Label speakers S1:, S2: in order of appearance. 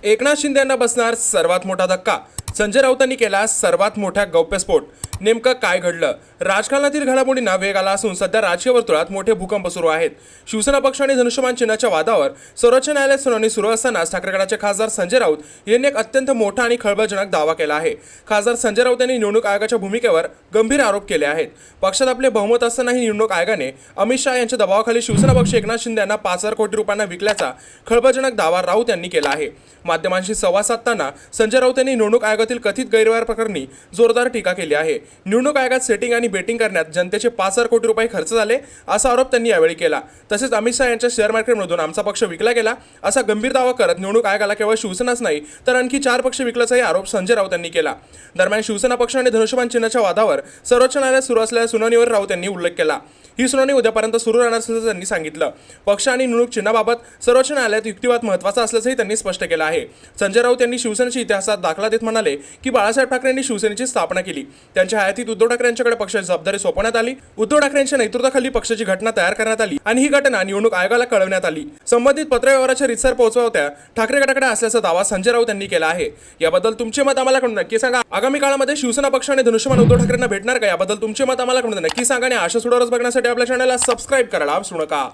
S1: एकनाथ शिंदे यांना बसणार सर्वात मोठा धक्का. संजय राऊतांनी केला सर्वात मोठा गौप्यस्फोट. नेमकं काय घडलं? राजकारणातील घडामोडींना वेग आला असून सध्या राजकीय वर्तुळात मोठे भूकंप सुरू आहेत. शिवसेना पक्ष आणि धनुष्यबाण चिन्हाच्या वादावर सर्वोच्च न्यायालयात सुनावणी सुरू असतानाच ठाकरे गटाचे खासदार संजय राऊत यांनी एक अत्यंत मोठा आणि खळबळजनक दावा केला आहे. खासदार संजय राऊत यांनी निवडणूक आयोगाच्या भूमिकेवर गंभीर आरोप केले आहेत. पक्षात आपले बहुमत असतानाही निवडणूक आयोगाने अमित शहा यांच्या दबावाखाली शिवसेना पक्ष एकनाथ शिंदे यांना 5,000 कोटी रुपयांना विकल्याचा खळबळजनक दावा राऊत यांनी केला आहे. माध्यमांशी संवाद साधताना संजय राऊत यांनी निवडणूक आयोगातील कथित गैरव्यवहार प्रकरणी जोरदार टीका केली आहे. निवडणूक आयोगात सेटिंग आणि बेटिंग करण्यात जनतेचे 5,000 कोटी रुपये खर्च झाले असा आरोप त्यांनी यावेळी केला. तसेच अमित शहा यांच्या शेअर मार्केटमधून आमचा पक्ष विकला गेला असा गंभीर दावा करत निवडणूक आयोगाला केवळ शिवसेनाच नाही तर आणखी 4 पक्ष विकल्याचाही आरोप संजय राऊत यांनी केला. दरम्यान शिवसेना पक्ष आणि धनुष्यबाण चिन्हाच्या वादावर सर्वोच्च न्यायालयात सुरू असलेल्या सुनावणीवर राऊत यांनी उल्लेख केला. ही सुनावणी उद्यापर्यंत सुरू राहणार असल्याचं त्यांनी सांगितलं. पक्ष आणि निवडणूक चिन्हाबाबत सर्वोच्च न्यायालयात युक्तिवाद महत्त्वाचा असल्याचंही त्यांनी स्पष्ट केलं आहे. संजय राऊत यांनी शिवसेनेच्या इतिहासात दाखला देत म्हणाले की बाळासाहेब ठाकरे यांनी शिवसेनेची स्थापना केली. त्यांच्या हयातीत उद्धव ठाकरे यांच्याकडे पक्षाची जबाबदारी सोपवण्यात आली. उद्धव ठाकरे यांच्या नेतृत्वाखाली पक्षाची घटना तयार करण्यात आली आणि ही घटना निवडणूक आयोगाला कळवण्यात आली. संबंधित पत्रव्यवहाराच्या रीतसर पोहोचवत्या ठाकरे गटाकडे असल्याचा दावा संजय राऊत यांनी केला आहे. याबद्दल तुमचे मत आम्हाला कळून नक्की सांगा. आगामी काळामध्ये शिवसेना पक्ष आणि धनुष्यबाण उद्धव ठाकरेंना भेटणार का? याबद्दल तुमचे मत आम्हाला कळून नक्की सांगा आणि अशा सुडावरच बघण्यासाठी आपल्या चॅनलला सबस्क्राईब करायला विसरू नका.